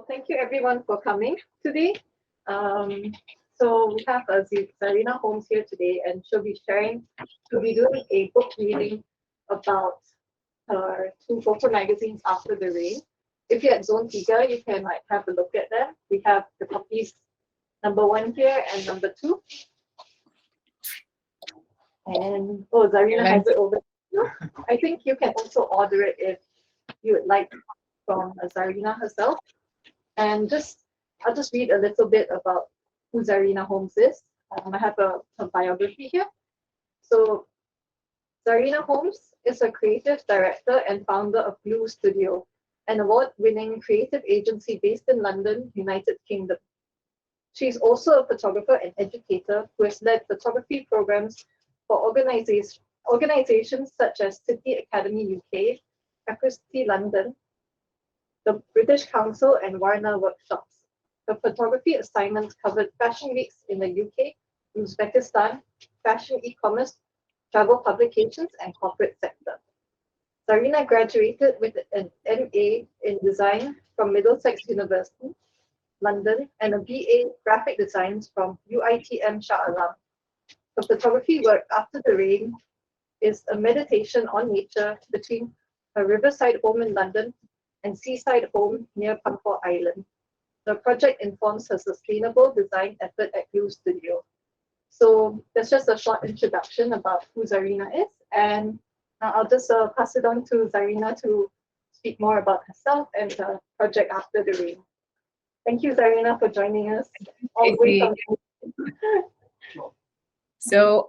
thank you everyone for coming today. Um, so we have Zarina Holmes here today, and she'll be doing a book reading about her two photo magazines, After the Rain. If you're at Zontiga, you can like have a look at them. We have the copies number 1 here and number 2. And Zarina has it over here. I think you can also order it if you would like from Zarina herself. And I'll just read a little bit about who Zarina Holmes is. I have a biography here. So Zarina Holmes is a creative director and founder of Blue Studio, an award-winning creative agency based in London, United Kingdom. She's also a photographer and educator who has led photography programs for organizations such as City Academy UK, Accuracy London, the British Council, and Warner Workshops. Her photography assignments covered fashion weeks in the UK, Uzbekistan, fashion e-commerce, travel publications, and corporate sector. Zarina graduated with an MA in design from Middlesex University, London, and a BA graphic designs from UITM Shah Alam. Her photography work, After the Rain, is a meditation on nature between her riverside home in London and seaside home near Pampur Island. The project informs her sustainable design effort at Blue Studio. So that's just a short introduction about who Zarina is, and I'll just pass it on to Zarina to speak more about herself and her project After the Rain. Thank you, Zarina, for joining us all the way from. So,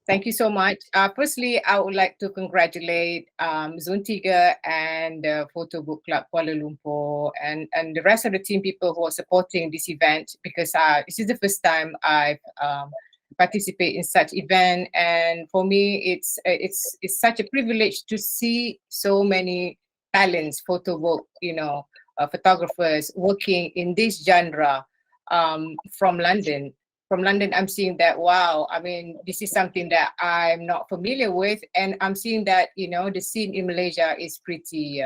thank you so much. Firstly, I would like to congratulate Zontiga and Photobook Club Kuala Lumpur and the rest of the team people who are supporting this event, because this is the first time I've participated in such event, and for me it's such a privilege to see so many talents, photobook, photographers working in this genre from London. From London, I'm seeing that, wow, I mean, this is something that I'm not familiar with. And I'm seeing that, the scene in Malaysia is pretty,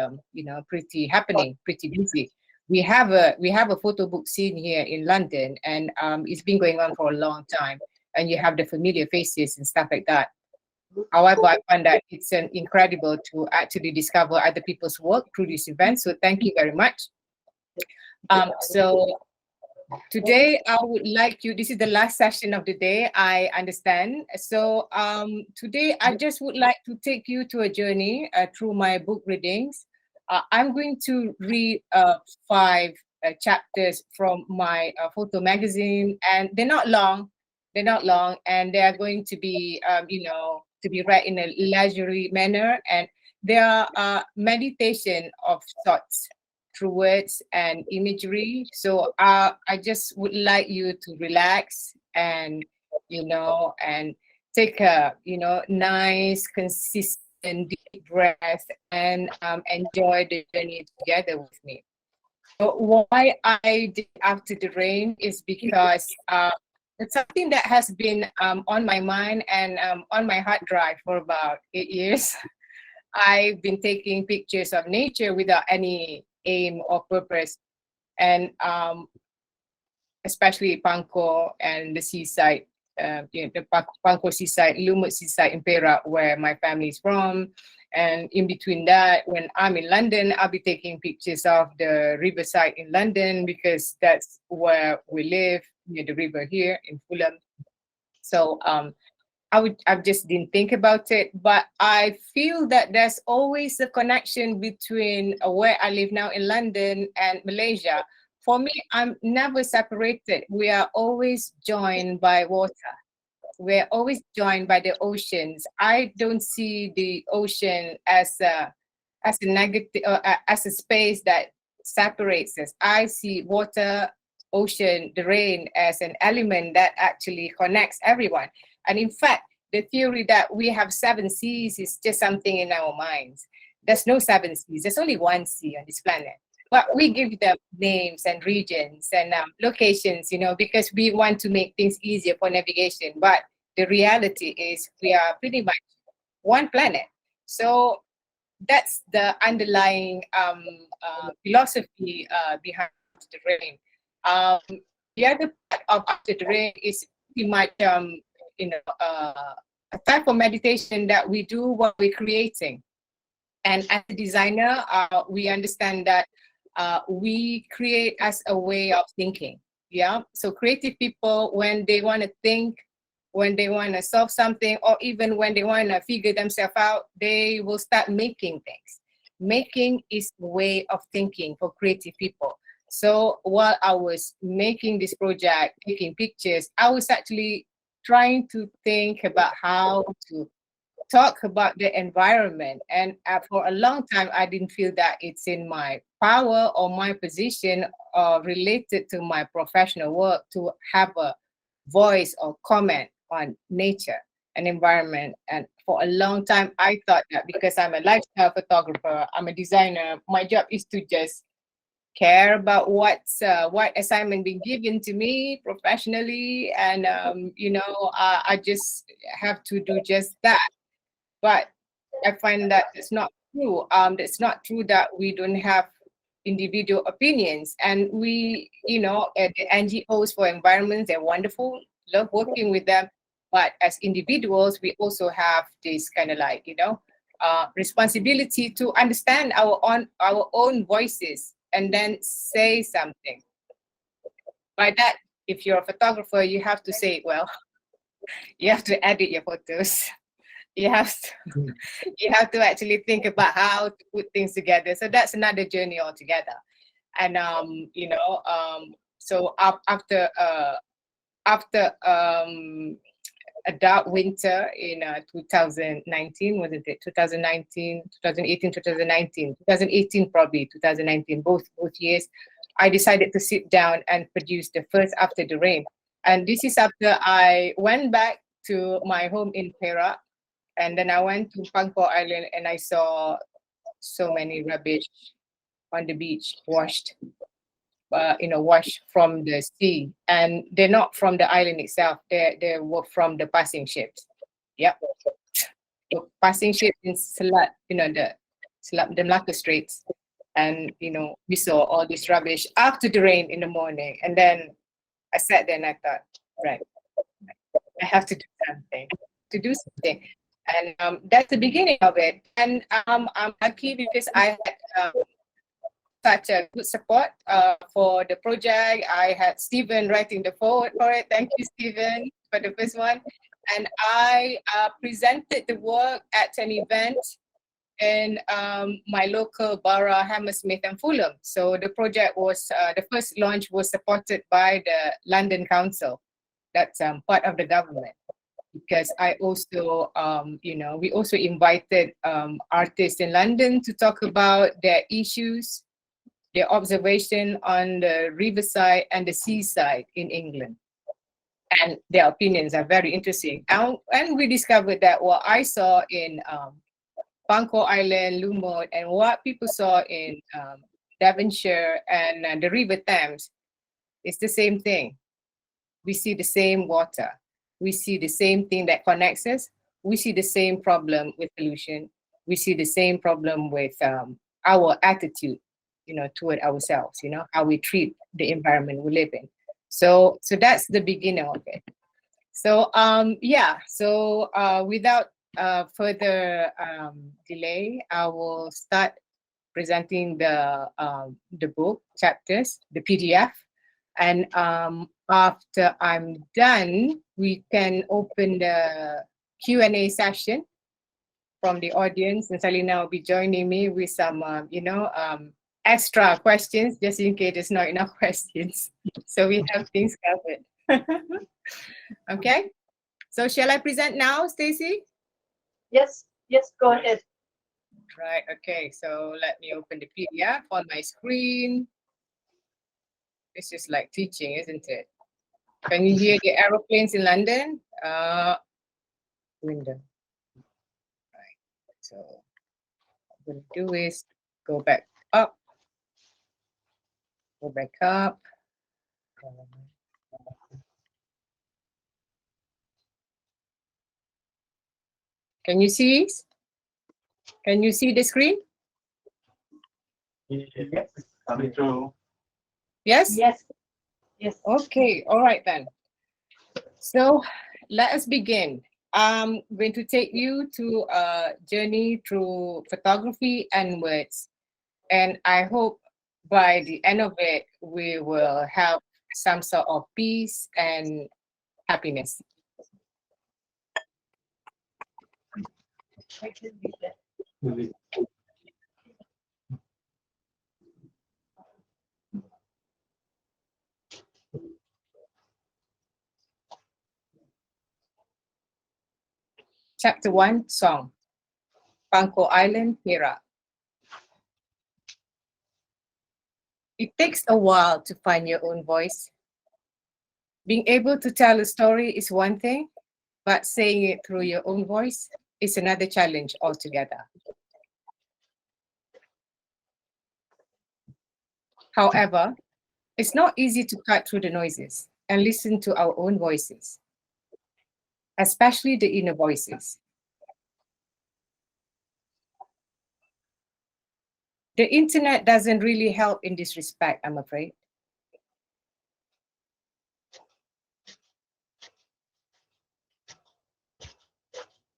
pretty happening, pretty busy. We have a photo book scene here in London, and it's been going on for a long time. And you have the familiar faces and stuff like that. However, I find that it's incredible to actually discover other people's work through this event. So thank you very much. So today, I would like you, this is the last session of the day, I understand. So today, I just would like to take you to a journey through my book readings. I'm going to read 5 chapters from my photo magazine, and they're not long, and they are going to be, to be read in a leisurely manner, and they are meditation of thoughts through words and imagery. So I just would like you to relax and, and take a, nice, consistent deep breath and enjoy the journey together with me. So why I did After the Rain is because it's something that has been on my mind and on my hard drive for about 8 years. I've been taking pictures of nature without any aim or purpose, and especially Pangkor and the seaside, the Pangkor seaside, Lumut seaside in Perak, where my family is from. And in between that, when I'm in London, I'll be taking pictures of the riverside in London, because that's where we live, near the river here in Fulham. So I just didn't think about it, but I feel that there's always a connection between where I live now in London and Malaysia. For me, I'm never separated. We are always joined by water. We're always joined by the oceans. I don't see the ocean as a negative, as a space that separates us. I see water, ocean, the rain as an element that actually connects everyone. And in fact, the theory that we have 7 seas is just something in our minds. There's no 7 seas. There's only 1 sea on this planet. But we give them names and regions and locations, because we want to make things easier for navigation. But the reality is we are pretty much one planet. So that's the underlying philosophy behind After the Rain. The other part of After the Rain is pretty much a type of meditation that we do while we're creating. And as a designer, we understand that we create as a way of thinking. Yeah. So creative people, when they want to think, when they want to solve something, or even when they want to figure themselves out, they will start making things. Making is a way of thinking for creative people. So while I was making this project, taking pictures, I was actually trying to think about how to talk about the environment. And for a long time, I didn't feel that it's in my power or my position related to my professional work to have a voice or comment on nature and environment. And for a long time, I thought that because I'm a lifestyle photographer, I'm a designer, my job is to just care about what assignment being given to me professionally, and I just have to do just that. But I find that it's not true. It's not true that we don't have individual opinions. And we, the NGOs for environment, they're wonderful, love working with them. But as individuals, we also have this kind of responsibility to understand our own voices and then say something. By that, if you're a photographer, you have to say, well, you have to edit your photos. You have to actually think about how to put things together. So that's another journey altogether. And so after a dark winter in 2019, wasn't it? 2019, 2018, 2019, 2018 probably 2019, both years. I decided to sit down and produce the first After the Rain. And this is after I went back to my home in Perak. And then I went to Pangkor Island and I saw so many rubbish on the beach, washed from the sea. And they're not from the island itself. They were from the passing ships. Yep. The passing ships in Selat, the Malacca Straits. And, we saw all this rubbish after the rain in the morning. And then I sat there and I thought, right, I have to do something. And that's the beginning of it. And I'm lucky because I had such a good support for the project. I had Stephen writing the forward for it. Thank you, Stephen, for the first one. And I presented the work at an event in my local borough, Hammersmith and Fulham. So the project was, the first launch was supported by the London Council. That's part of the government. Because I also, we also invited artists in London to talk about their issues, their observation on the riverside and the seaside in England. And their opinions are very interesting. And we discovered that what I saw in Pangkor Island, Lumot, and what people saw in Devonshire and the River Thames is the same thing. We see the same water. We see the same thing that connects us. We see the same problem with pollution. We see the same problem with our attitude, toward ourselves, how we treat the environment we live in. So that's the beginning of it. So without further delay, I will start presenting the book chapters, the PDF. And after I'm done, we can open the Q&A session from the audience. And Zarina will be joining me with some, extra questions, just in case there's not enough questions. So we have things covered. Okay. So shall I present now, Stacey? Yes, go ahead. Right. Okay. So let me open the PDF on my screen. This is like teaching, isn't it? Can you hear the aeroplanes in London? Window. Right. So what I'm going to do is go back up. Go back up. Can you see? Can you see the screen? Yes, coming through. Yes? Yes. Yes. Okay, all right then. So let us begin. I'm going to take you to a journey through photography and words. And I hope by the end of it, we will have some sort of peace and happiness. I can read that. Chapter 1, Song. Pangko Island, Perak. It takes a while to find your own voice. Being able to tell a story is one thing, but saying it through your own voice is another challenge altogether. However, it's not easy to cut through the noises and listen to our own voices, especially the inner voices. The internet doesn't really help in this respect, I'm afraid.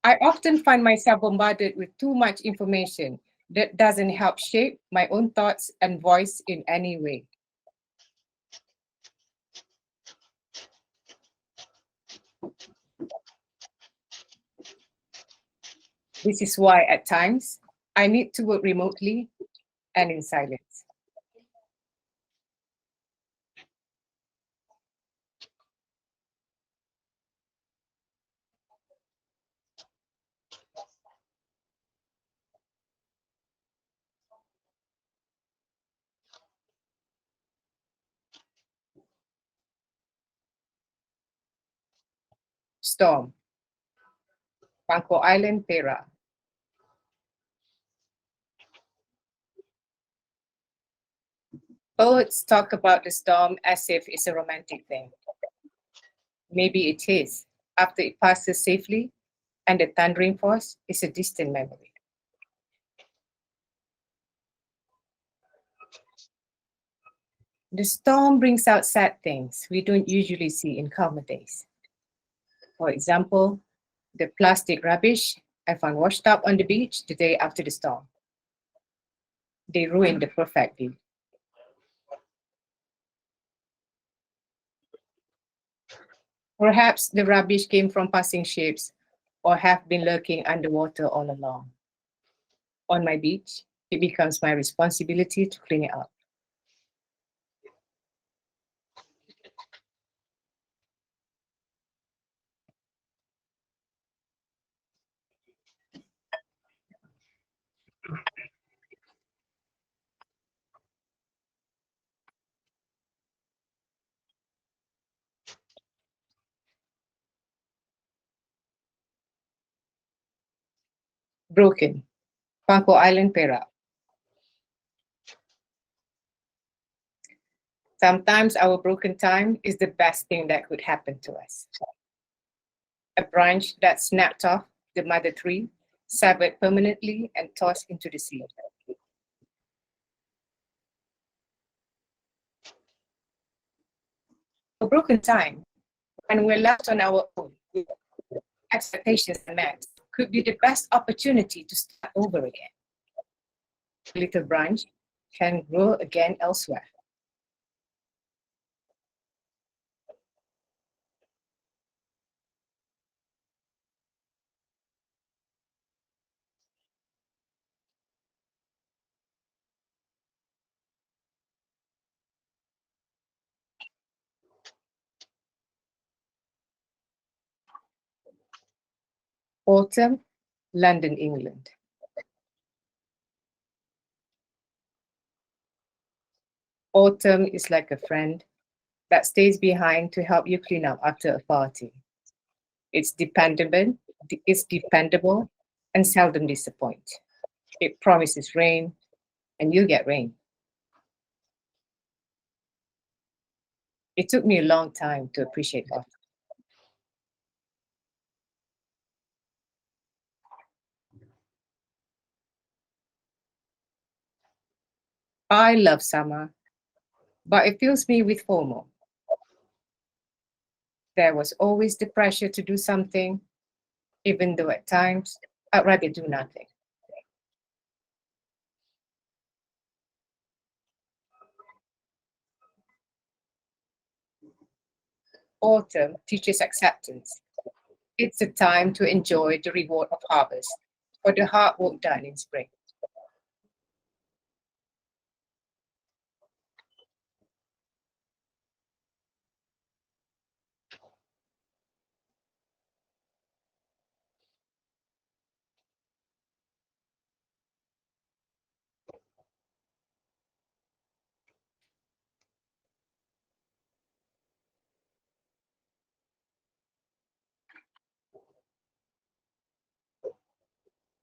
I often find myself bombarded with too much information that doesn't help shape my own thoughts and voice in any way. This is why at times I need to work remotely and in silence. Storm, Pangko Island, Perak. Poets talk about the storm as if it's a romantic thing. Maybe it is, after it passes safely, and the thundering force is a distant memory. The storm brings out sad things we don't usually see in calmer days. For example, the plastic rubbish I found washed up on the beach the day after the storm. They ruined the perfect view. Perhaps the rubbish came from passing ships or have been lurking underwater all along. On my beach, it becomes my responsibility to clean it up. Broken, Pangko Island, Perak. Sometimes our broken time is the best thing that could happen to us. A branch that snapped off the mother tree, severed permanently and tossed into the sea. A broken time, when we're left on our own, expectations unmet, could be the best opportunity to start over again. A little branch can grow again elsewhere. Autumn, London, England. Autumn is like a friend that stays behind to help you clean up after a party. It's dependable and seldom disappoints. It promises rain and you get rain. It took me a long time to appreciate autumn. I love summer, but it fills me with FOMO. There was always the pressure to do something, even though at times I'd rather do nothing. Autumn teaches acceptance. It's a time to enjoy the reward of harvest for the hard work done in spring.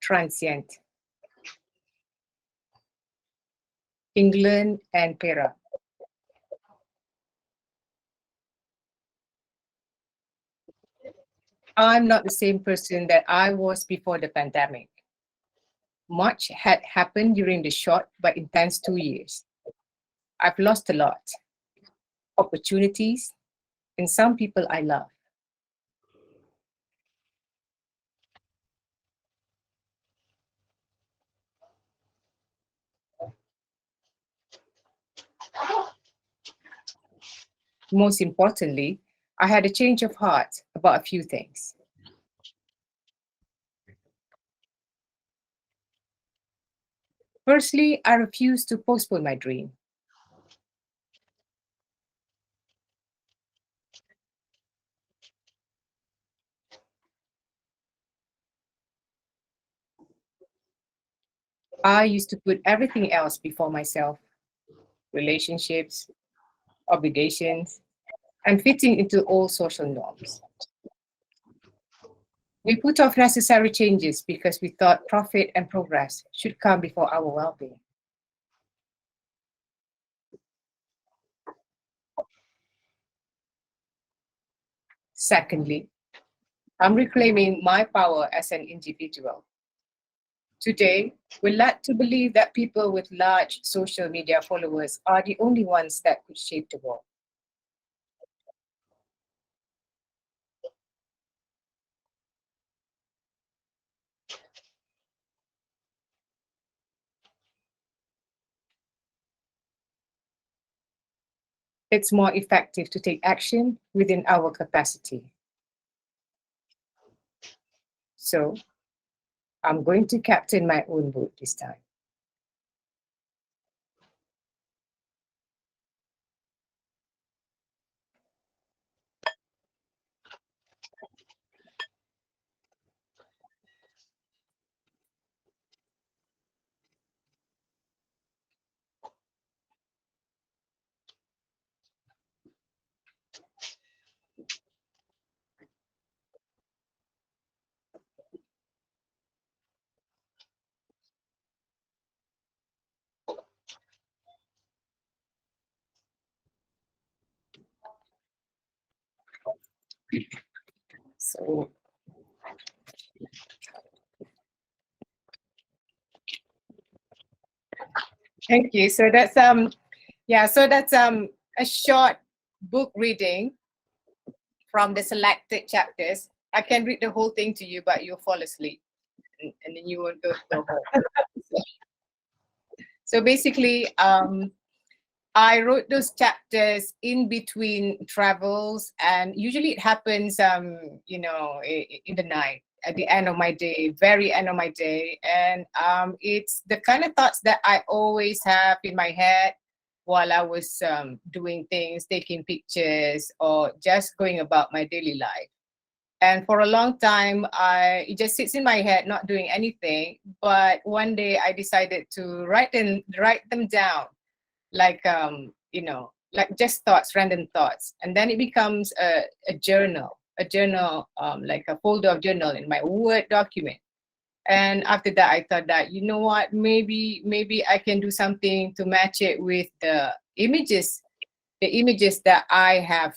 Transient. England and Perak. I'm not the same person that I was before the pandemic. Much had happened during the short but intense 2 years. I've lost a lot. Opportunities and some people I love. Most importantly, I had a change of heart about a few things. Firstly, I refuse to postpone my dream. I used to put everything else before myself: relationships, obligations, and fitting into all social norms. We put off necessary changes because we thought profit and progress should come before our well being. Secondly, I'm reclaiming my power as an individual. Today, we're led to believe that people with large social media followers are the only ones that could shape the world. It's more effective to take action within our capacity. So, I'm going to captain my own boat this time. So, thank you. So that's a short book reading from the selected chapters. I can read the whole thing to you, but you'll fall asleep and then you won't go home. So basically, I wrote those chapters in between travels, and usually it happens, in the night, at the end of my day, very end of my day, and it's the kind of thoughts that I always have in my head while I was doing things, taking pictures, or just going about my daily life. And for a long time, it just sits in my head, not doing anything. But one day, I decided to write them down, like like just thoughts, random thoughts, and then it becomes a journal, like a folder of journal in my Word document. And after that, I thought that, you know what, maybe I can do something to match it with the images that I have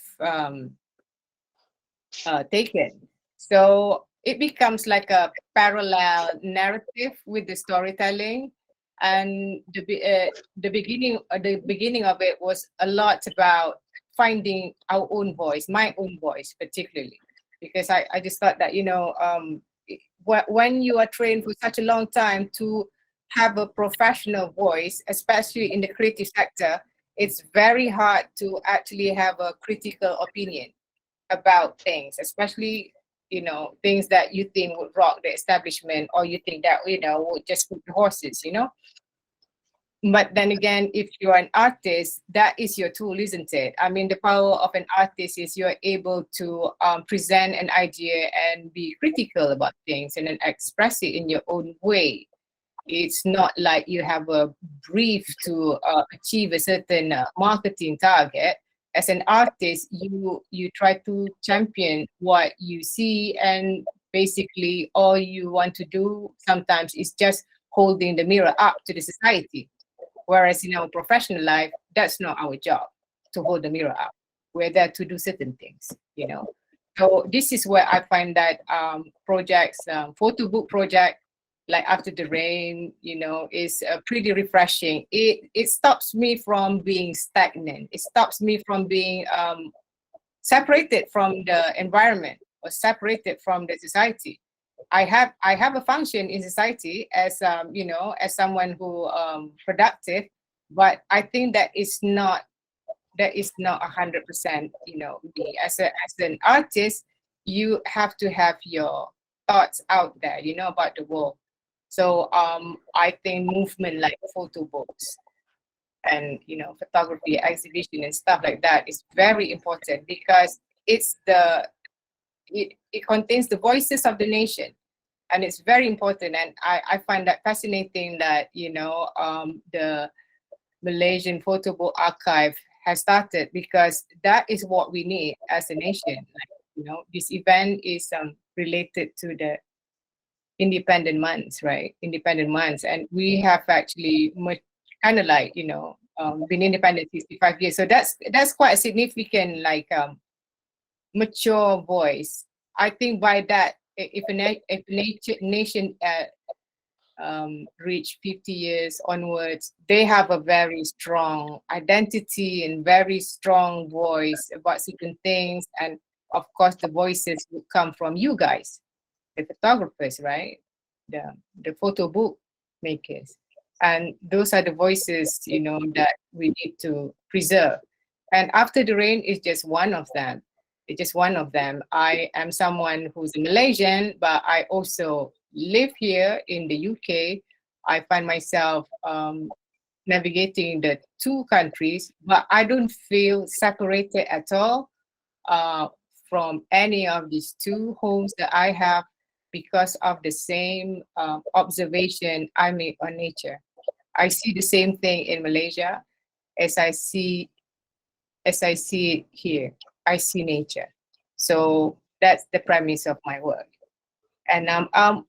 taken. So it becomes like a parallel narrative with the storytelling. and the beginning of it was a lot about finding our own voice, my own voice particularly, because I just thought that, you know, when you are trained for such a long time to have a professional voice, especially in the creative sector, it's very hard to actually have a critical opinion about things, especially, you know, things that you think would rock the establishment, or you think that, you know, would just put the horses, you know. But then again, if you're an artist, that is your tool, isn't it? I mean, the power of an artist is you're able to present an idea and be critical about things and then express it in your own way. It's not like you have a brief to achieve a certain marketing target. As an artist, you try to champion what you see, and basically all you want to do sometimes is just holding the mirror up to the society. Whereas in our professional life, that's not our job to hold the mirror up. We're there to do certain things, you know. So this is where I find that projects, photo book project, like After the Rain, you know, is pretty refreshing. It stops me from being stagnant. It stops me from being separated from the environment or separated from the society. I have a function in society as you know, as someone who productive, but I think that is not 100%, you know, me as an artist. You have to have your thoughts out there, you know, about the world. So I think movement like photo books and, you know, photography exhibition and stuff like that is very important, because it contains the voices of the nation, and it's very important. And I find that fascinating that, you know, the Malaysian Photobook Archive has started, because that is what we need as a nation. Like, you know, this event is related to the independent months, right? Independent months, and we have actually kind of like, you know, been independent 65 years. So that's quite a significant, like, mature voice. I think by that, if a nation reach 50 years onwards, they have a very strong identity and very strong voice about certain things. And of course, the voices will come from you guys, the photographers, right? The photo book makers. And those are the voices, you know, that we need to preserve. And After the Rain is just one of them. It's just one of them. I am someone who's a Malaysian, but I also live here in the UK. I find myself navigating the two countries, but I don't feel separated at all from any of these two homes that I have, because of the same observation I make on nature. I see the same thing in Malaysia as I see it here. I see nature. So that's the premise of my work. And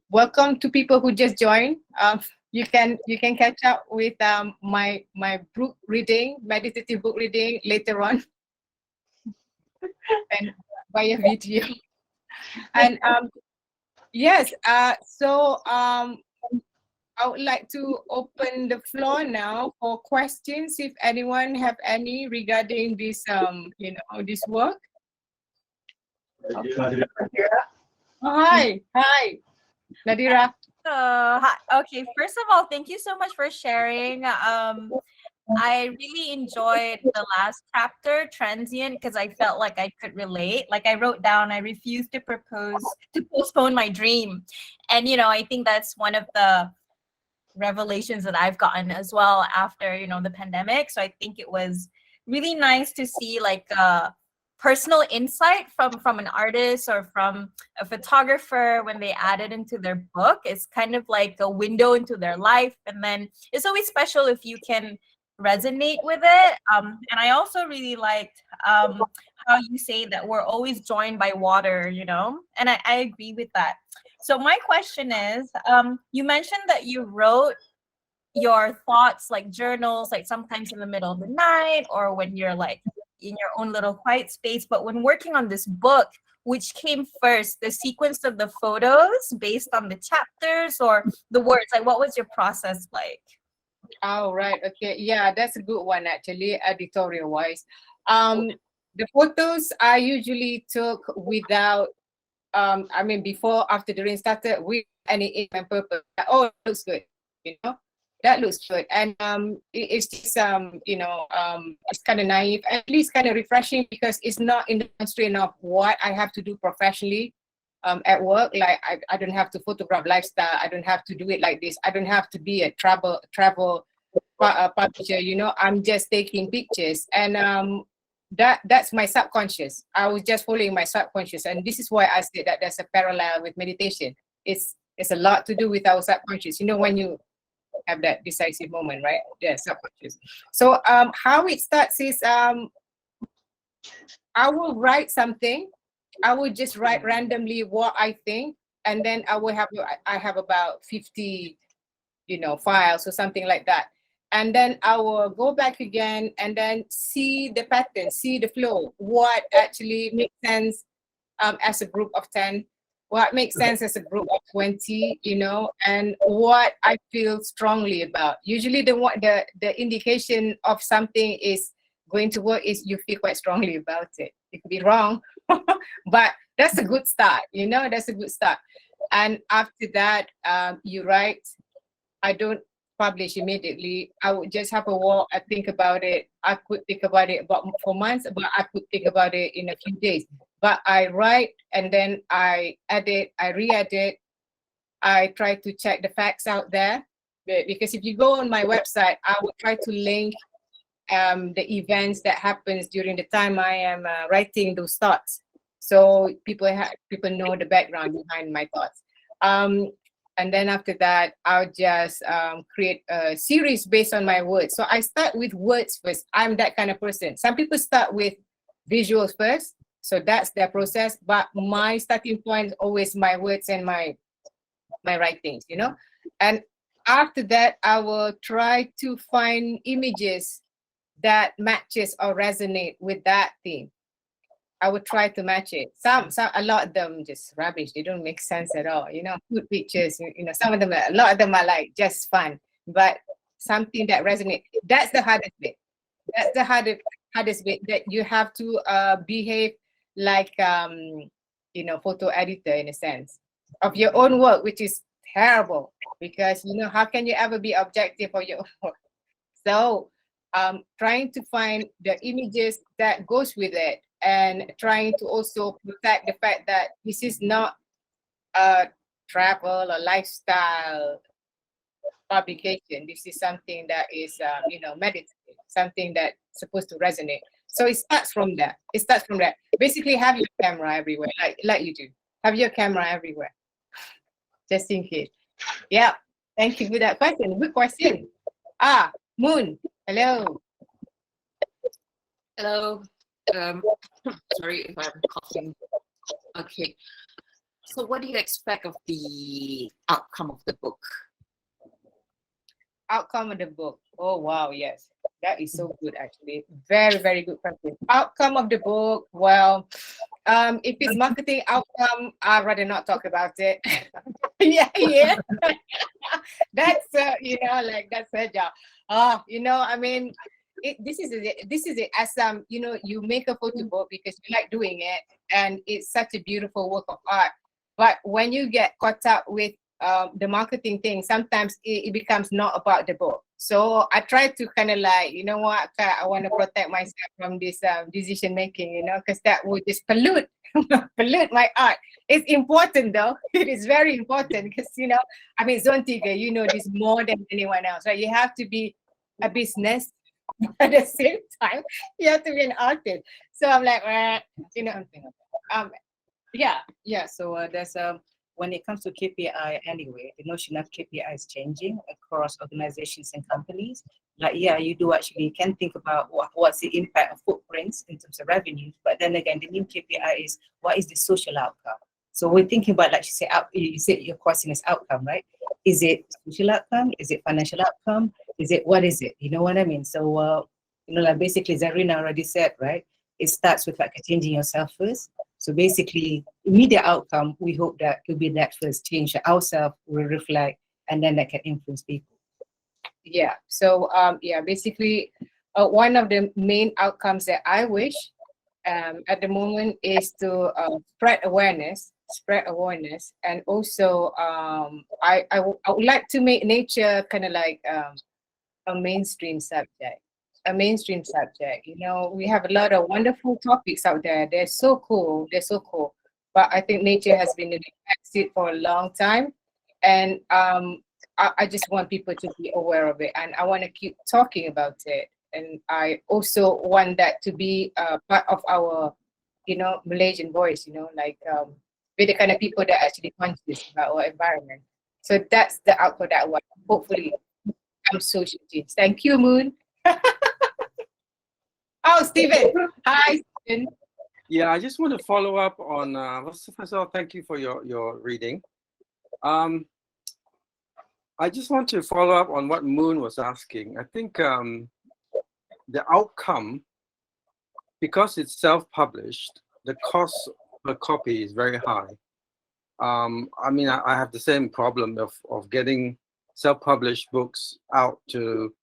welcome to people who just joined. You can catch up with my book reading, meditative book reading later on, and via video. And yes, so I would like to open the floor now for questions, if anyone have any regarding this you know, this work. Hi, Nadira. Hi. Okay, first of all, thank you so much for sharing. I really enjoyed the last chapter, Transient, because I felt like I could relate. Like I wrote down, I refuse to postpone my dream. And, you know, I think that's one of the revelations that I've gotten as well after, you know, the pandemic. So I think it was really nice to see like personal insight from an artist or from a photographer when they add it into their book. It's kind of like a window into their life. And then it's always special if you can resonate with it. And I also really liked how you say that we're always joined by water, you know, and I agree with that. So my question is, you mentioned that you wrote your thoughts like journals, like sometimes in the middle of the night or when you're like in your own little quiet space. But when working on this book, which came first, the sequence of the photos based on the chapters or the words? Like, what was your process like? Oh, right. Okay. Yeah, that's a good one actually, editorial wise. Um, the photos I usually took without, I mean, before, after the rain started, with any aim and purpose. Oh, it looks good. You know, that looks good. And it's just, it's kind of naive, at least kind of refreshing because it's not in the constraint of what I have to do professionally at work. Like I don't have to photograph lifestyle. I don't have to do it like this. I don't have to be a travel publisher. You know, I'm just taking pictures, and that's my subconscious. I was just following my subconscious, and this is why I said that there's a parallel with meditation. It's a lot to do with our subconscious. You know, when you have that decisive moment, right? The subconscious. So how it starts is I will write something. I will just write randomly what I think, and then I have about 50, files or something like that. And then I will go back again and then see the pattern, see the flow, what actually makes sense as a group of 10, what makes sense as a group of 20, and what I feel strongly about. Usually the indication of something is going to work is you feel quite strongly about it. It could be wrong, but that's a good start, that's a good start. And after that, you write. I don't publish immediately. I would just have a walk. I think about it. I could think about it about for months, but I could think about it in a few days. But I write and then I edit, I re-edit. I try to check the facts out there. Because if you go on my website, I will try to link the events that happens during the time I am writing those thoughts. So people know the background behind my thoughts. And then after that, I'll just create a series based on my words. So I start with words first. I'm that kind of person. Some people start with visuals first. So that's their process. But my starting point is always my words and my writings, And after that, I will try to find images that matches or resonate with that theme. I would try to match it. A lot of them just rubbish. They don't make sense at all. Good pictures. Some of them, a lot of them are like just fun, but something that resonates. That's the hardest bit. That's the hardest bit, that you have to behave like photo editor in a sense of your own work, which is terrible because how can you ever be objective for your own work? So trying to find the images that goes with it, and trying to also protect the fact that this is not a travel or lifestyle publication. This is something that is, meditative, something that's supposed to resonate. So it starts from that. Basically, have your camera everywhere, like you do. Have your camera everywhere, just in case. Yeah. Thank you for that question. Good question. Moon. Hello. Hello. Sorry if I'm coughing. Okay. So what do you expect of the outcome of the book? Outcome of the book. Oh, wow. Yes. That is so good, actually. Very, very good question. Outcome of the book. Well, if it's marketing outcome, I'd rather not talk about it. yeah. That's, that's her job. I mean, this is it. As you make a photo book because you like doing it, and it's such a beautiful work of art. But when you get caught up with the marketing thing, sometimes it becomes not about the book. So I try to kind of like, I want to protect myself from this decision making, because that would just pollute my art. It's important though. It is very important because, Zontiga, this more than anyone else, right? You have to be a business, but at the same time, you have to be an artist. So I'm like, Yeah. So there's when it comes to KPI anyway, the notion of KPI is changing across organizations and companies. Like, you do actually can think about what's the impact of footprints in terms of revenues, but then again, the new KPI is what is the social outcome. So we're thinking about, like you said your question is outcome, right? Is it social outcome? Is it financial outcome? What is it? You know what I mean? So, like basically Zarina already said, right? It starts with like changing yourself first. So basically, immediate outcome, we hope that it will be that first change that ourselves will reflect, and then that can influence people. yeah. So yeah, basically, one of the main outcomes that I wish at the moment is to spread awareness, and also I would like to make nature kind of like a mainstream subject. A mainstream subject. You know, we have a lot of wonderful topics out there. They're so cool. They're so cool. But I think nature has been in the backseat for a long time, and I just want people to be aware of it, and I want to keep talking about it. And I also want that to be part of our, you know, Malaysian voice. You know, like we're the kind of people that actually conscious about our environment. So that's the output that I want. Hopefully, I'm social change. Thank you, Moon. Oh, Stephen. Hi, Stephen. Yeah, I just want to follow up on, first of all, thank you for your reading. I just want to follow up on what Moon was asking. I think the outcome, because it's self-published, the cost per copy is very high. I mean, I have the same problem of getting self-published books out to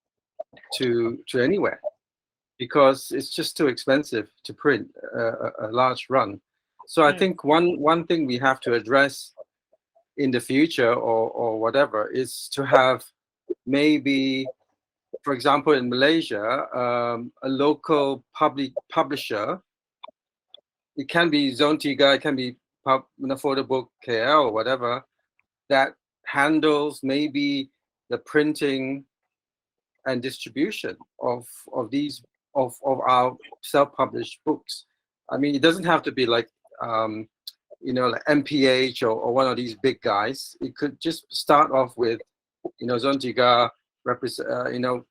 anywhere, because it's just too expensive to print a large run. So I think one thing we have to address in the future or whatever is to have maybe, for example, in Malaysia, a local publisher. It can be Zontiga, it can be Photobook KL or whatever, that handles maybe the printing and distribution of these of our self-published books. I mean, it doesn't have to be like you know, like MPH or one of these big guys. It could just start off with, you know, Zontiga you know,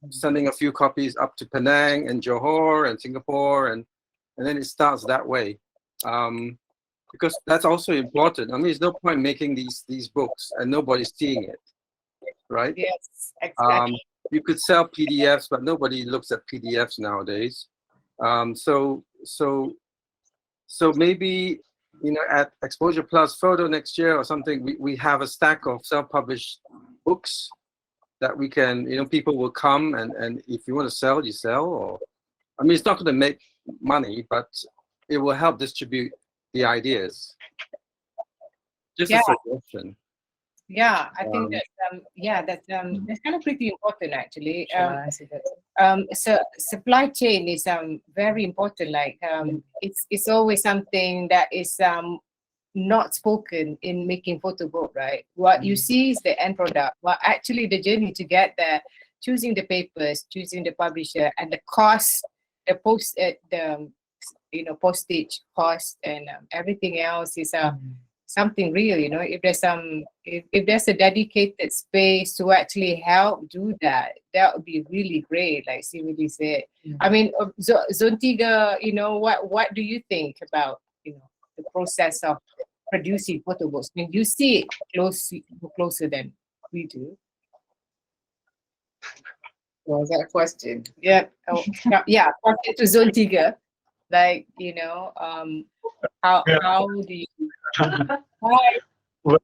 sending a few copies up to Penang and Johor and Singapore, and then it starts that way, because that's also important. I mean, there's no point making these books and nobody's seeing it, right? Yes, exactly. You could sell PDFs, but nobody looks at PDFs nowadays. So maybe, you know, at Exposure Plus Photo next year or something, we have a stack of self-published books that we can, you know, people will come and if you want to sell, you sell. Or, I mean, it's not going to make money, but it will help distribute the ideas. Just a suggestion. Yeah, I think that's kind of pretty important actually. So supply chain is very important. Like it's always something that is not spoken in making photo book, right? What you see is the end product. Well, actually the journey to get there, choosing the papers, choosing the publisher, and the cost, the you know, postage cost and everything else is something real. You know, if there's a dedicated space to actually help do that, that would be really great. Like Sivili said, I mean, Zontiga, you know, what do you think about, you know, the process of producing photo books? I mean, you see it closer than we do. Was that a question? Yeah. Oh, yeah. Question to Zontiga. Like, you know, how do you? Well,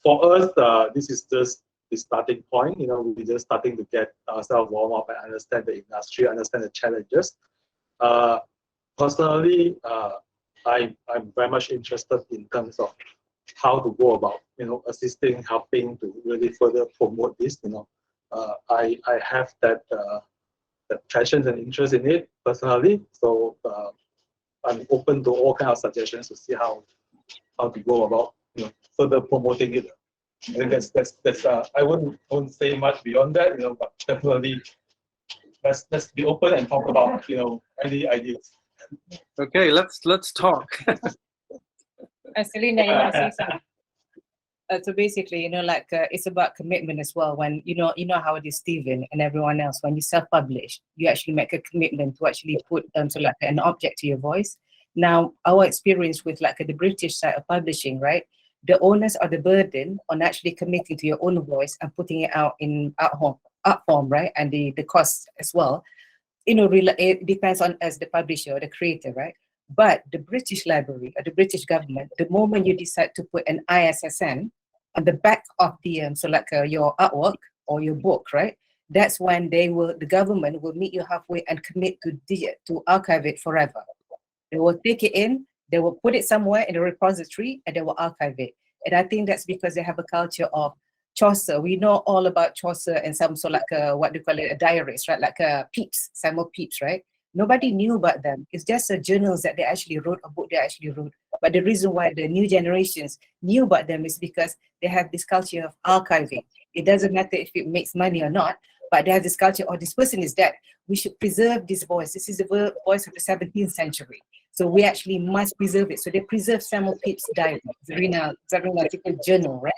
for us, this is just the starting point. You know, we're just starting to get ourselves warm up and understand the industry, understand the challenges. Personally, I'm very much interested in terms of how to go about, you know, assisting, helping to really further promote this. You know, I have that passion and interest in it personally. So I'm open to all kinds of suggestions to see how to go about, you know, further promoting it. I think that's I wouldn't say much beyond that, you know, but definitely let's be open and talk about, you know, any ideas. Okay, let's talk. Selena, you want to say something? So basically, you know, like it's about commitment as well. When you know how it is, Stephen and everyone else. When you self-publish, you actually make a commitment to actually put so like an object to your voice. Now, our experience with like the British side of publishing, right? The onus or the burden on actually committing to your own voice and putting it out in art form, right? And the cost as well. You know, it depends on as the publisher or the creator, right? But the British Library or the British government, the moment you decide to put an ISSN, on the back of the so like your artwork or your book, right? That's when the government will meet you halfway and commit to archive it forever. They will take it in, they will put it somewhere in a repository, and they will archive it. And I think that's because they have a culture of Chaucer. We know all about Chaucer and some sort like what do you call it, a diarist, right? Like Pepys, Samuel Pepys, right? Nobody knew about them. It's just journals that they actually wrote, a book they actually wrote. But the reason why the new generations knew about them is because they have this culture of archiving. It doesn't matter if it makes money or not, but they have this culture, or this person is dead. We should preserve this voice. This is the voice of the 17th century. So we actually must preserve it. So they preserve Samuel Pepys' diary, Zarina journal, right?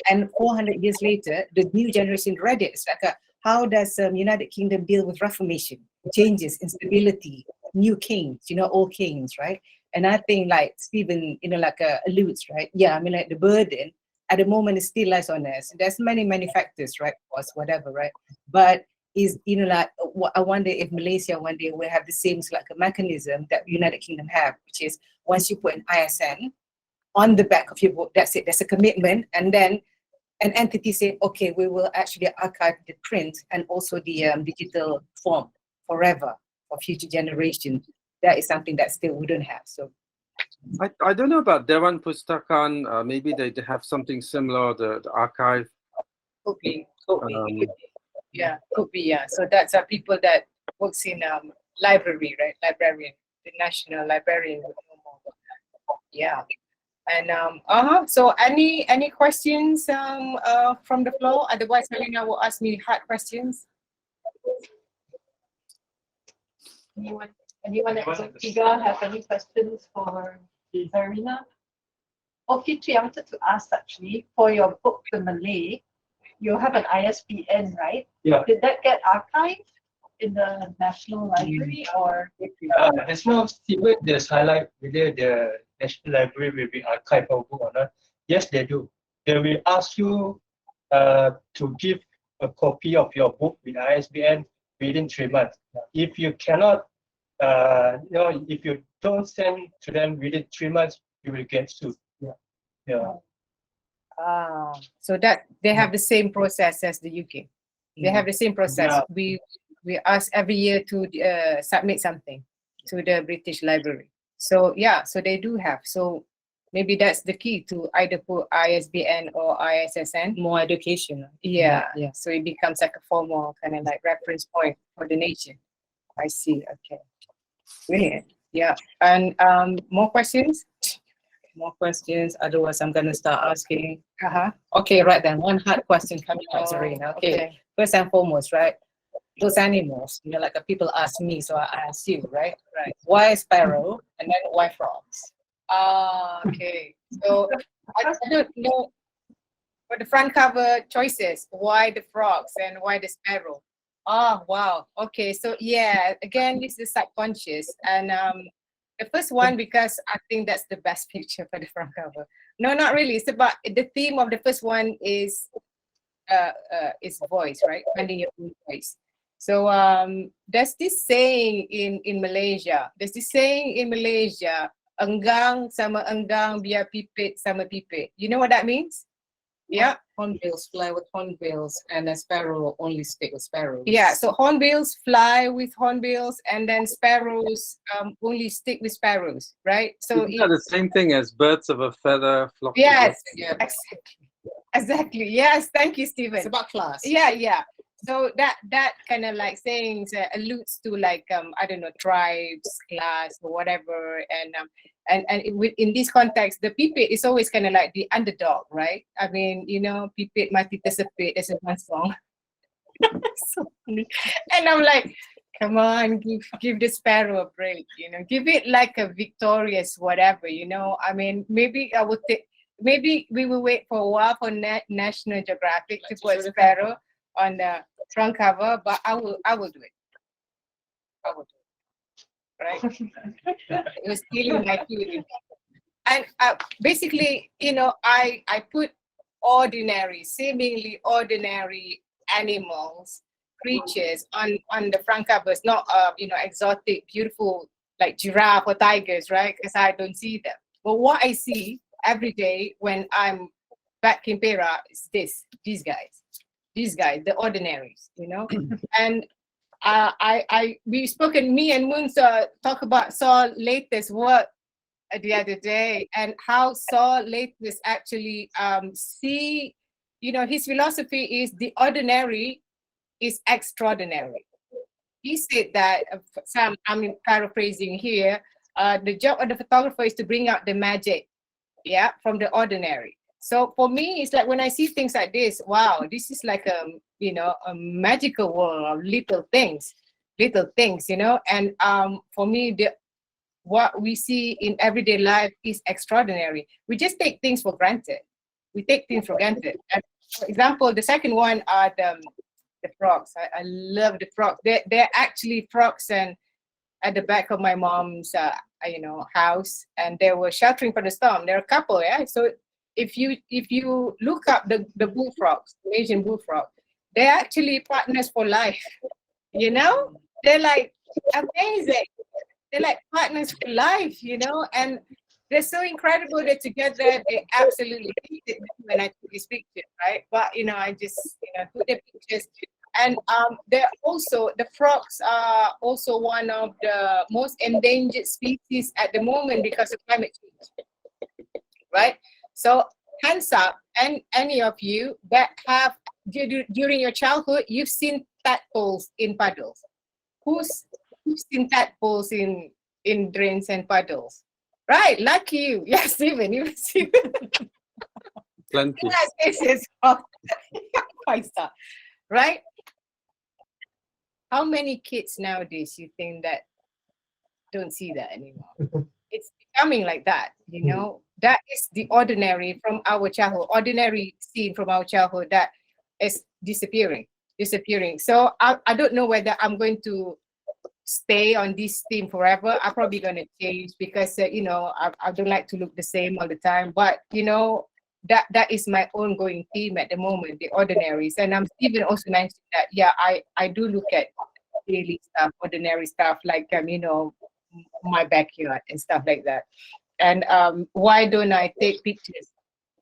And 400 years later, the new generation read it. It's like how does United Kingdom deal with Reformation, changes, instability, new kings, old kings, right? And I think like Stephen, like alludes, right? Yeah, I mean like the burden at the moment it still lies on us. There's many factors, right? Of course, whatever, right? But is like I wonder if Malaysia one day will have the same like a mechanism that United Kingdom have, which is once you put an ISN on the back of your book, that's it. That's a commitment, and then an entity say, okay, we will actually archive the print and also the digital form forever for future generations. That is something that still we don't have. So I don't know about Dewan Pustakaan. Maybe they have something similar, the archive. Could be. Yeah, could be, yeah. So that's people that works in library, right? Librarian, the national librarian would know more about that. Yeah. And so any questions from the floor? Otherwise, Helena will ask me hard questions. Anyone at Zontiga have any questions for Zarina? Oh, Fitri, I wanted to ask actually, for your book, The Malay, you have an ISBN, right? Yeah. Did that get archived in the National Library or? As now, Stephen just highlight whether the National Library will be archive our book or not. Yes, they do. They will ask you to give a copy of your book with ISBN within 3 months. If you cannot, if you don't send to them within 3 months, you will get sued. Yeah. So that they have the same process as the UK. They have the same process. Yeah. We ask every year to submit something to the British Library. So yeah, so they do have. So maybe that's the key to either put ISBN or ISSN. more education. Yeah. Yeah. So it becomes like a formal kind of like reference point for the nation. I see. Okay. Brilliant. Yeah. And more questions? More questions. Otherwise, I'm gonna start asking. Uh-huh. Okay, right then. One hard question coming out, Oh, Zarina. Okay. okay. First and foremost, right? Those animals, like people ask me, so I ask you, right? Right. Why sparrow and then why frogs? Okay. So I don't know for the front cover choices, why the frogs and why the sparrow? Oh, wow. Okay. So yeah, again, this is subconscious. And the first one, because I think that's the best picture for the front cover. No, not really. It's about the theme of the first one is voice, right? Finding your own voice. So there's this saying in Malaysia. Enggang sama enggang biar pipit sama pipit. You know what that means? Yeah. Hornbills fly with hornbills, and a sparrow only stick with sparrows. Yeah. So hornbills fly with hornbills, and then sparrows only stick with sparrows, right? So Isn't that the same thing as birds of a feather flock yes, together? exactly. Yes, thank you, Stephen. It's about class. Yeah. So that kind of like sayings alludes to like I don't know, tribes, class, or whatever, and in this context, the pipit is always kind of like the underdog, right? I mean, pipit mati tersepit, there's one song. So funny. And I'm like, come on, give the sparrow a break, give it like a victorious whatever, I mean, maybe maybe we will wait for a while for National Geographic to put sparrow on the front cover, but I will do it. Right? It was stealing my food. And basically, I put seemingly ordinary animals, creatures on the front covers, not exotic, beautiful like giraffe or tigers, right? Because I don't see them. But what I see every day when I'm back in Perak is these guys, the ordinaries, you know. And we spoken, me and Moon saw latest work the other day, and how saw latest actually see, you know, his philosophy is the ordinary is extraordinary. He said that, Sam, I'm paraphrasing here, the job of the photographer is to bring out the magic, yeah, from the ordinary. So for me, it's like when I see things like this, wow, this is like you know, a magical world of little things, you know. And for me, what we see in everyday life is extraordinary. We just take things for granted. And for example, the second one are the frogs. I love the frogs. They're actually frogs, and at the back of my mom's you know, house, and they were sheltering from the storm. They're a couple, yeah. So if you look up the bullfrogs, Malaysian bullfrog, they're actually partners for life. You know, they're like amazing. They're like partners for life, you know, and they're so incredible. They're together. They absolutely hated me when I took this picture, right? But you know, I just, you know, took the pictures. And they're also, the frogs are also one of the most endangered species at the moment because of climate change, right? So hands up, and any of you that have during your childhood, you've seen tadpoles in puddles. Who's seen tadpoles in drains and puddles? Right, lucky you. Yes, Stephen, you've seen. Plenty. Yes, this is five-star, right? How many kids nowadays you think that don't see that anymore? It's becoming like that, you know. That is the ordinary from our childhood, ordinary scene from our childhood that is disappearing. So I don't know whether I'm going to stay on this theme forever. I'm probably going to change because you know, I don't like to look the same all the time. But you know, that is my ongoing theme at the moment, the ordinaries. And I'm even also mentioning that, yeah, I do look at daily stuff, ordinary stuff, like you know, my backyard and stuff like that. And why don't I take pictures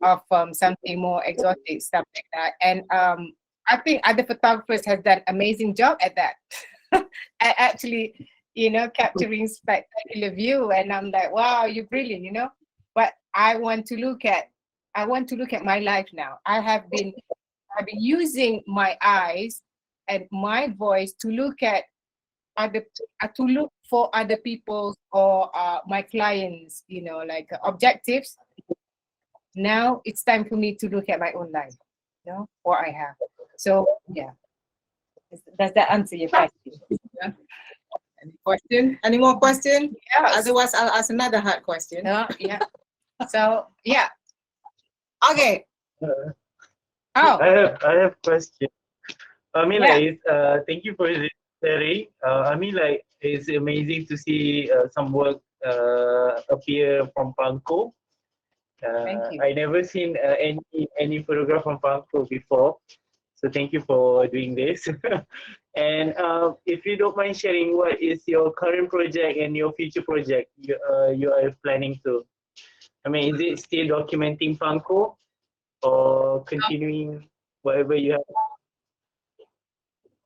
of something more exotic, stuff like that? And I think other photographers have done amazing job at that. At actually, you know, capturing spectacular view. And I'm like, wow, you're brilliant, you know. But I want to look at my life now. I've been using my eyes and my voice to look at to look for other people's or my clients, you know, like objectives. Now it's time for me to look at my own life, you know, what I have. So yeah, does that answer your question? Yeah. Any question? Any more question? Yeah. Otherwise, I'll ask another hard question. Yeah. So yeah. Okay. I have question. I mean, Yeah. like, thank you for sharing. I mean, like, it's amazing to see some work appear from Panko. Thank you. I never seen any photograph from Panko before, so thank you for doing this. And if you don't mind sharing, what is your current project and your future project you are planning to? I mean, is it still documenting Panko or continuing whatever you have?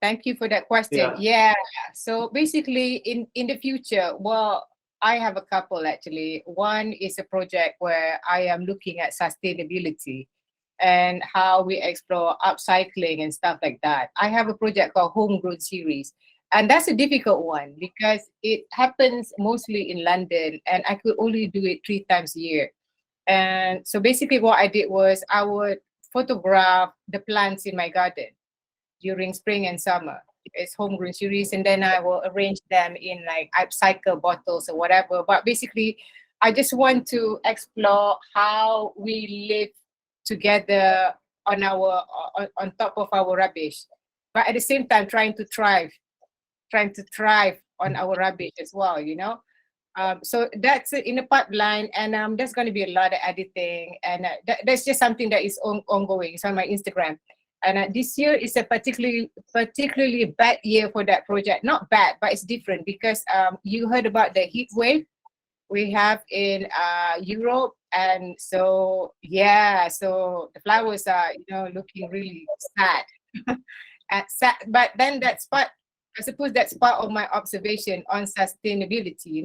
Thank you for that question. Yeah. So basically, in the future, well, I have a couple actually. One is a project where I am looking at sustainability and how we explore upcycling and stuff like that. I have a project called Homegrown Series, and that's a difficult one because it happens mostly in London, and I could only do it 3 times a year. And so basically, what I did was I would photograph the plants in my garden during spring and summer. It's Homegrown Series, and then I will arrange them in like upcycle bottles or whatever. But basically, I just want to explore how we live together on top of our rubbish, but at the same time trying to thrive on our rubbish as well, you know. So that's in a pipeline, and there's going to be a lot of editing, and that's just something that is ongoing. It's on my Instagram. And this year is a particularly bad year for that project. Not bad, but it's different because you heard about the heat wave we have in Europe, and so yeah, so the flowers are looking really sad. And sad, but then that's part. I suppose that's part of my observation on sustainability.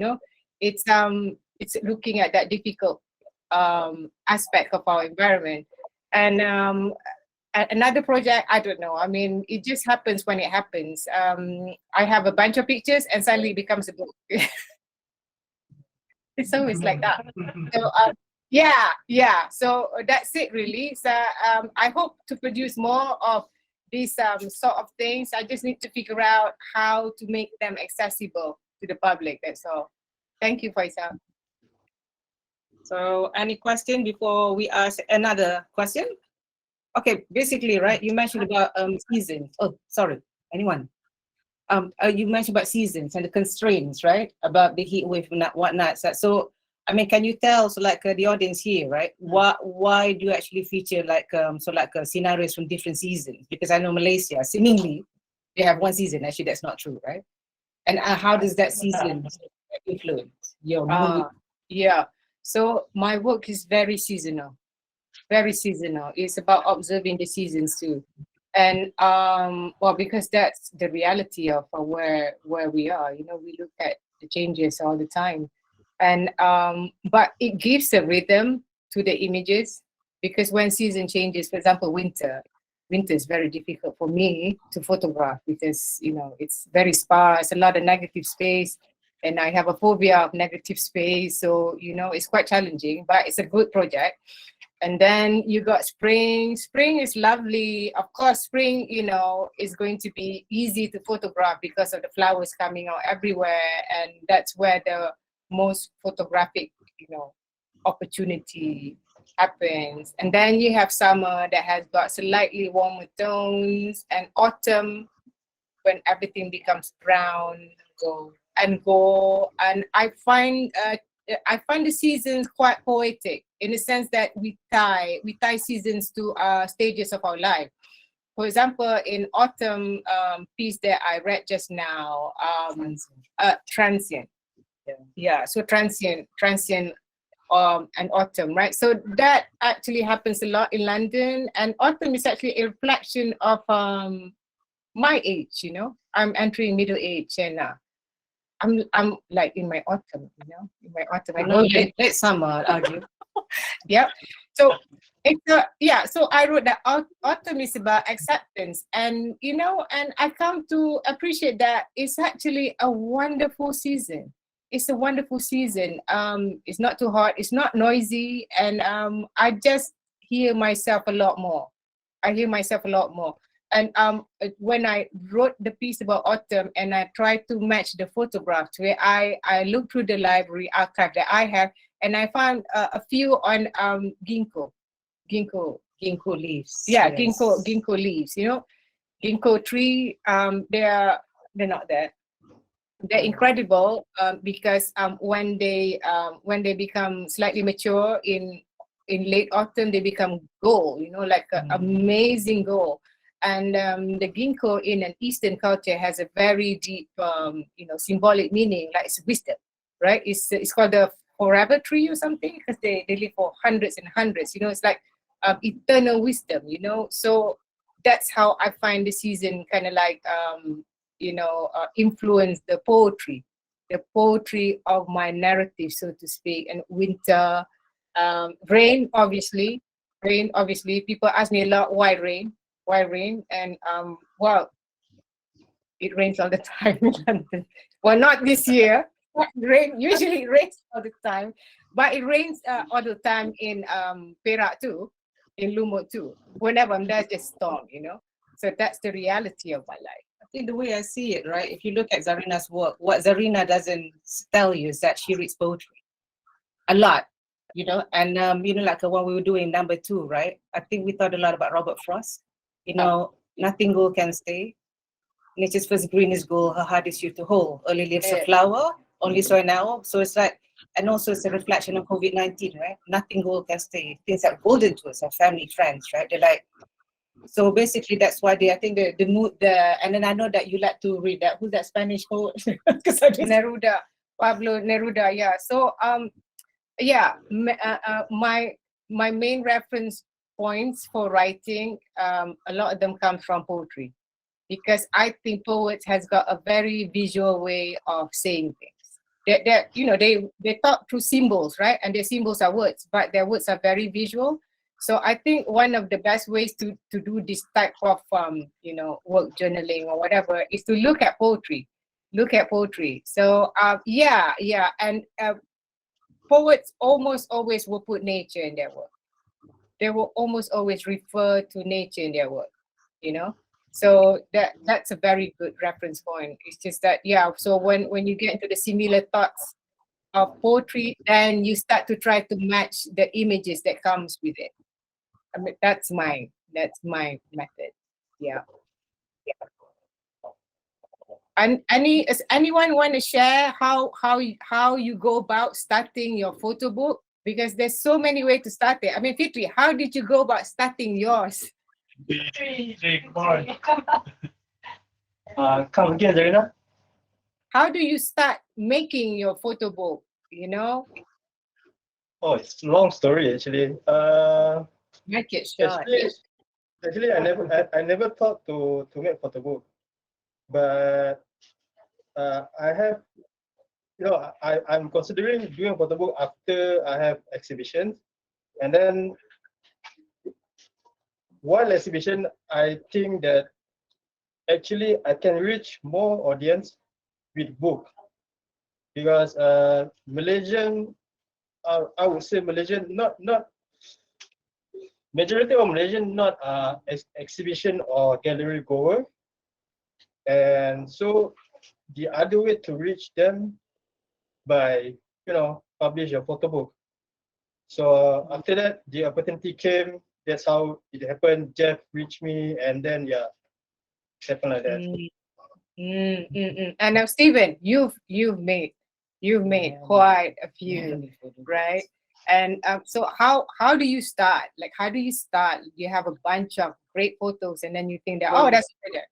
It's looking at that difficult aspect of our environment, and another project, I don't know. I mean, it just happens when it happens. I have a bunch of pictures, and suddenly it becomes a book. It's always like that. So yeah. So that's it really. So I hope to produce more of these sort of things. I just need to figure out how to make them accessible to the public. That's all. Thank you, Faisal. So any question before we ask another question? Okay, basically, right, you mentioned about seasons. Oh, sorry, anyone? You mentioned about seasons and the constraints, right? About the heat wave and whatnot. So, I mean, can you tell, so like the audience here, right? Why do you actually feature scenarios from different seasons? Because I know Malaysia, seemingly, they have one season. Actually, that's not true, right? And how does that season influence your mood? Yeah. So my work is very seasonal. Very seasonal. It's about observing the seasons too. And well, because that's the reality of where we are. We look at the changes all the time. And but it gives a rhythm to the images, because when season changes, for example, winter is very difficult for me to photograph because it's very sparse, a lot of negative space, and I have a phobia of negative space, so it's quite challenging, but it's a good project. And then you got spring. Spring is lovely. Of course, spring, is going to be easy to photograph because of the flowers coming out everywhere, and that's where the most photographic, opportunity happens. And then you have summer that has got slightly warmer tones, and autumn when everything becomes brown, go. And I find the seasons quite poetic in the sense that we tie seasons to stages of our life. For example, in autumn piece that I read just now, transient. Yeah, so transient and autumn, right? So that actually happens a lot in London, and autumn is actually a reflection of my age. I'm entering middle age, and I'm like in my autumn, in my autumn. I know late summer, argue. Yeah. So so I wrote that autumn is about acceptance, and and I come to appreciate that it's actually a wonderful season. It's a wonderful season. It's not too hot, it's not noisy, and I just hear myself a lot more. And when I wrote the piece about autumn, and I tried to match the photographs, where I looked through the library archive that I have, and I found a few on ginkgo leaves. Yeah, yes. ginkgo leaves. Ginkgo tree. They're not there. They're incredible because when they become slightly mature in late autumn, they become gold. Like amazing gold. And the ginkgo in an Eastern culture has a very deep, symbolic meaning, like it's wisdom, right? It's called the forever tree or something, because they live for hundreds and hundreds. It's like eternal wisdom. So that's how I find the season kind of like influence the poetry of my narrative, so to speak. And winter, rain, obviously. People ask me a lot, why rain? And well, it rains all the time in London. Well, not this year. Usually it rains all the time, but it rains all the time in Perak too, in Lumut too. Whenever I'm there, just storm. So that's the reality of my life. I think the way I see it, right? If you look at Zarina's work, what Zarina doesn't tell you is that she reads poetry a lot, and like the one we were doing, number 2, right? I think we thought a lot about Robert Frost. Nothing gold can stay. Nature's first greenest gold, her heart is you to hold. Early leaves a flower, only so now. So it's like, and also it's a reflection of COVID-19, right? Nothing gold can stay. Things are golden to us, our family, friends, right? They're like, so basically that's why I think the mood, and then I know that you like to read that. Who's that Spanish poet? Neruda. Pablo Neruda, yeah. So yeah, my main reference points for writing, a lot of them come from poetry, because I think poets has got a very visual way of saying things. They talk through symbols, right? And their symbols are words, but their words are very visual. So I think one of the best ways to do this type of work journaling or whatever is to look at poetry. Look at poetry. So yeah, and poets almost always will put nature in their work. They will almost always refer to nature in their work, you know. So that's a very good reference point. It's just that, yeah, so when you get into the similar thoughts of poetry, then you start to try to match the images that comes with it. I mean, that's my method. Yeah. And does anyone want to share how you go about starting your photo book? Because there's so many ways to start it. I mean, Fitri, how did you go about starting yours? Come again, Zarina? How do you start making your photo book? You know, Oh, it's a long story actually. make it short. Actually, I never thought to make photo book, but I have, I'm considering doing photo book after I have exhibition, and then while exhibition, I think that actually I can reach more audience with book, because Malaysian, I would say Malaysian, not majority of Malaysian not exhibition or gallery goer, and so the other way to reach them by publish a photo book. So after that, the opportunity came. That's how it happened. Jeff reached me, and then it happened like that. And now, Stephen, you've made quite a few, right? And so how do you start? Like, how do you start? You have a bunch of great photos, and then you think that, oh, that's better.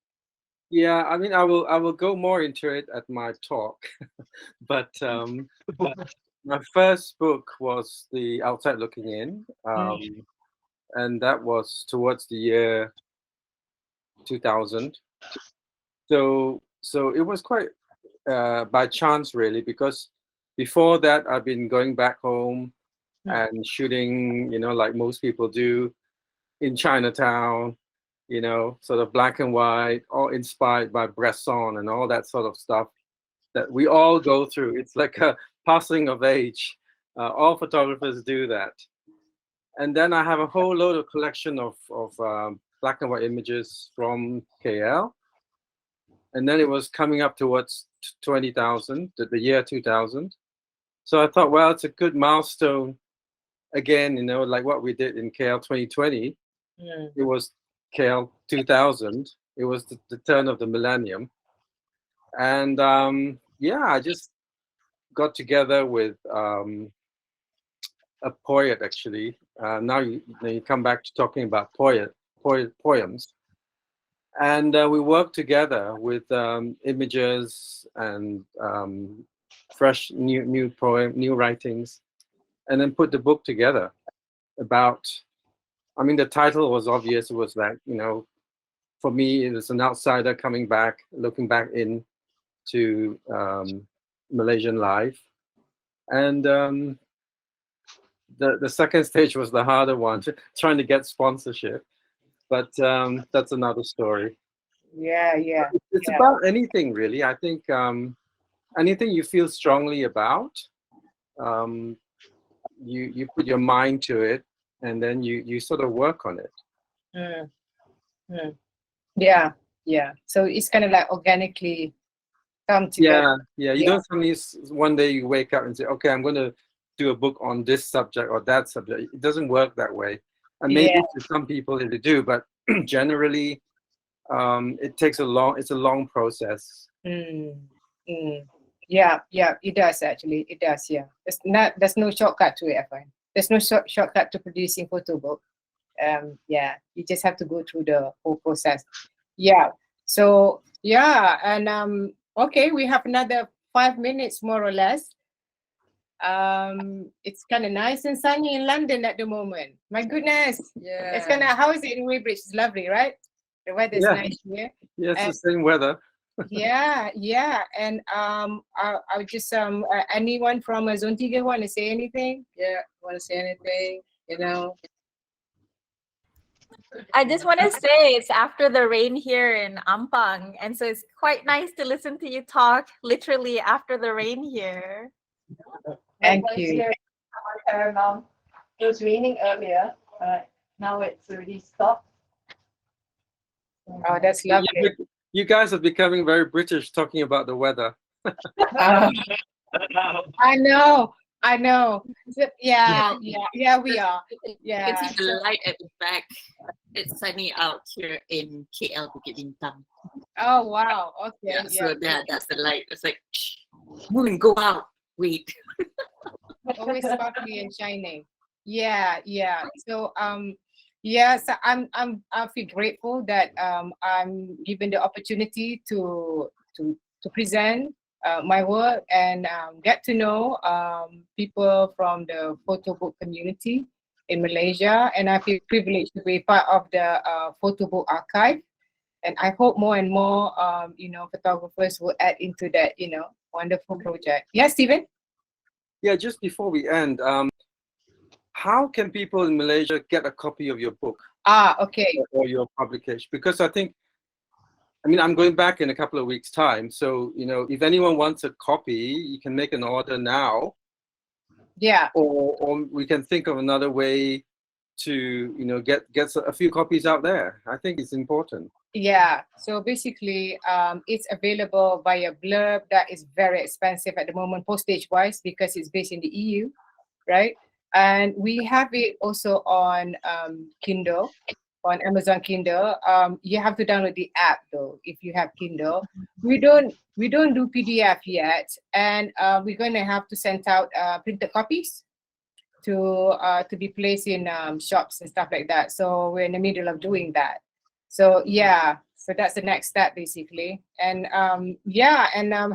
Yeah, I mean, I will go more into it at my talk, but my first book was The Outside Looking In, and that was towards the year 2000. So it was quite by chance, really, because before that I've been going back home and shooting, like most people do, in Chinatown, sort of black and white, all inspired by Bresson and all that sort of stuff that we all go through. It's like a passing of age. All photographers do that. And then I have a whole load of collection of black and white images from KL. And then it was coming up towards 20,000, the year 2000. So I thought, well, it's a good milestone. Again, like what we did in KL 2020. It was KL 2000. It was the turn of the millennium. And I just got together with a poet, actually. Now you come back to talking about poems. And we worked together with images and fresh new writings, and then put the book together. The title was obvious. It was like, for me, it was an outsider coming back, looking back into Malaysian life. And the second stage was the harder one, trying to get sponsorship. But that's another story. Yeah. It's about anything, really. I think anything you feel strongly about, you put your mind to it, and then you sort of work on it. Yeah. So it's kind of like organically come together. Yeah. You don't suddenly one day you wake up and say, okay, I'm going to do a book on this subject or that subject. It doesn't work that way. And maybe to some people they do, but generally it's a long process. Yeah, it does actually. It does, yeah. There's no shortcut to it, I find. There's no shortcut to producing photo book. You just have to go through the whole process. Yeah. So and okay, we have another 5 minutes more or less. It's kind of nice and sunny in London at the moment. My goodness. Yeah. It's kind of, how is it in Weybridge? It's lovely, right? The weather's Yeah. nice here. Yes, And- the same weather. Yeah. And I would just anyone from Zontiga want to say anything? Yeah. Want to say anything? You know. I just want to say it's after the rain here in Ampang, and so it's quite nice to listen to you talk literally after the rain here. Thank Likewise you. here on Paramount. It was raining earlier, but now it's already stopped. Oh, that's lovely. You guys are becoming very British talking about the weather. I know. So, yeah, we are. You Yeah. can see the light at the back. It's sunny out here in KL, Bukit Bintang. Oh wow. Okay. Yeah, Yeah. so that's the light. It's like, moon, go out. Wait. Always sparkly and shining. Yeah. So so I feel grateful that I'm given the opportunity to present my work and get to know people from the photobook community in Malaysia, and I feel privileged to be part of the photobook archive. And I hope more and more photographers will add into that wonderful project. Yes, Stephen? Yeah, just before we end, how can people in Malaysia get a copy of your book Okay. or your publication? Because I'm going back in a couple of weeks' time. So, if anyone wants a copy, you can make an order now. Yeah. Or we can think of another way to, get a few copies out there. I think it's important. Yeah, so basically, it's available via blurb that is very expensive at the moment, postage-wise, because it's based in the EU, right? And we have it also on Kindle, on Amazon Kindle. You have to download the app though if you have Kindle. We don't do PDF yet, and we're going to have to send out printed copies to be placed in shops and stuff like that. So we're in the middle of doing that. So so that's the next step basically, and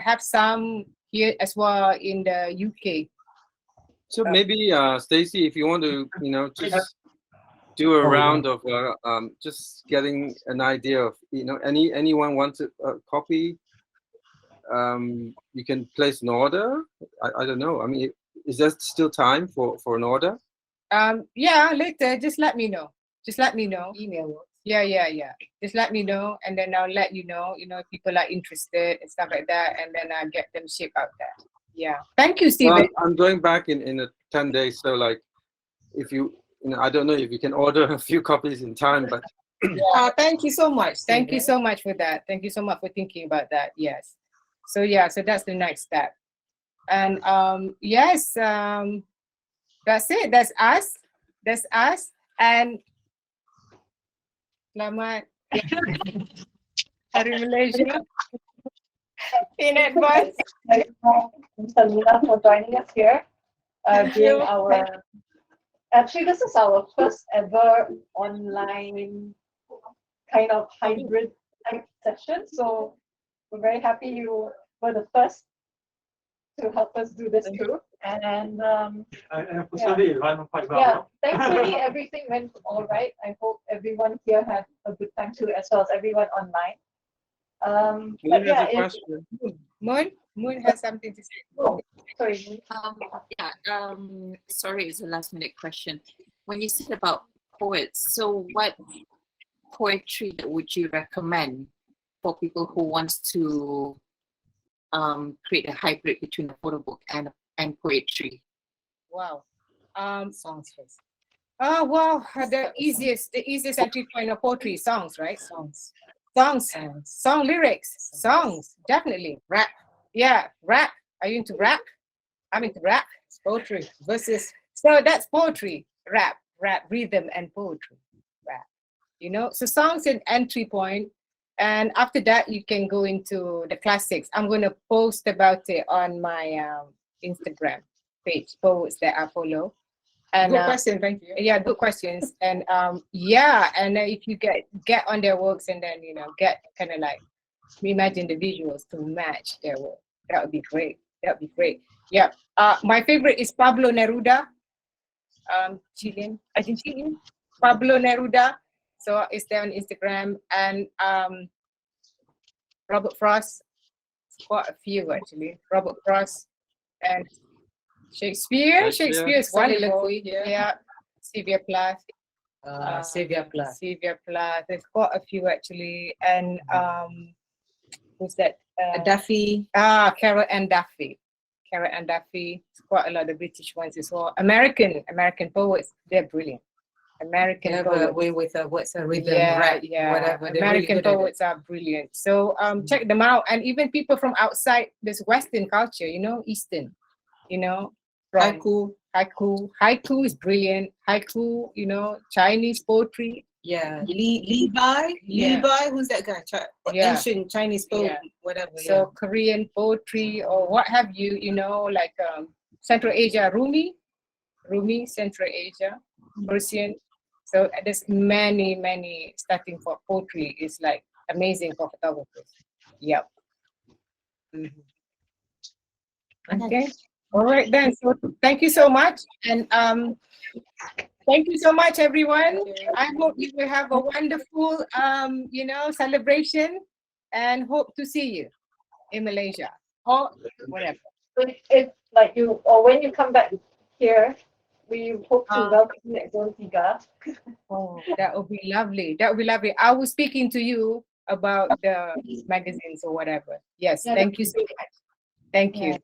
have some here as well in the UK. So maybe, Stacy, if you want to, just do a round of just getting an idea of, anyone wants a copy, you can place an order. I don't know. I mean, is there still time for an order? Later. Just let me know. Email. Yeah. Just let me know, and then I'll let you know. If people are interested and stuff like that, and then I'll get them shipped out there. Yeah. Thank you, Stephen. Well, I'm going back in 10 days, so like, if I don't know if you can order a few copies in time, but. Thank you so much. Thank you so much for that. Thank you so much for thinking about that. Yes. So so that's the next step, and that's it. That's us. And selamat Hari Malaysia in advance. Thank you, Zarina, for joining us here. During actually, this is our first ever online kind of hybrid type session. So we're very happy you were the first to help us do this too. And Unfortunately, it went quite well. yeah, thankfully everything went all right. I hope everyone here had a good time too, as well as everyone online. But yeah, Moon has something to say. sorry. Sorry, it's a last minute question. When you said about poets, so what poetry would you recommend for people who wants to create a hybrid between a photo book and poetry? Wow. Songs first. Oh wow, the easiest entry point of poetry, songs, right? Song lyrics, songs, definitely. Rap. Yeah, rap. Are you into rap? I'm into rap. It's poetry versus. So that's poetry, rap, rhythm, and poetry, rap. So songs an entry point, and after that you can go into the classics. I'm going to post about it on my Instagram page, poets that I follow. And Good question, thank you. Yeah, good questions. And and if you get on their works and then get kind of like imagine the visuals to match their work. That would be great. That would be great. Yeah. My favorite is Pablo Neruda, Chilean, Argentinian. Pablo Neruda. So it's there on Instagram. And Robert Frost. Quite a few actually. Robert Frost and Shakespeare. Shakespeare is wonderful. Yeah. Sylvia Plath. Sylvia Plath. Sylvia Plath. There's quite a few actually. And who's that? Duffy. Carol Ann Duffy. Carol Ann Duffy. It's quite a lot of British ones as well. American poets. They're brilliant. American Have poets. a way with a what's a rhythm, Yeah, right? yeah. Whatever. They're American really good at it. poets are brilliant. So check them out. And even people from outside this Western culture, Eastern, from Haiku is brilliant. Haiku, Chinese poetry. Yeah, Levi. Yeah. Levi, who's that guy? Yeah. Ancient Chinese poet, Yeah. whatever. So Korean poetry or what have you, like Central Asia, Rumi, Central Asia, Persian. So there's many starting for poetry is like amazing for photographers. Yep. Okay. All right then. So thank you so much. And thank you so much, everyone. I hope you will have a wonderful celebration and hope to see you in Malaysia or whatever. If like you or when you come back here, we hope to welcome you at Zontiga. Oh, that would be lovely. That would be lovely. I was speaking to you about the magazines or whatever. Yes, Yeah, thank you so much. Thank you.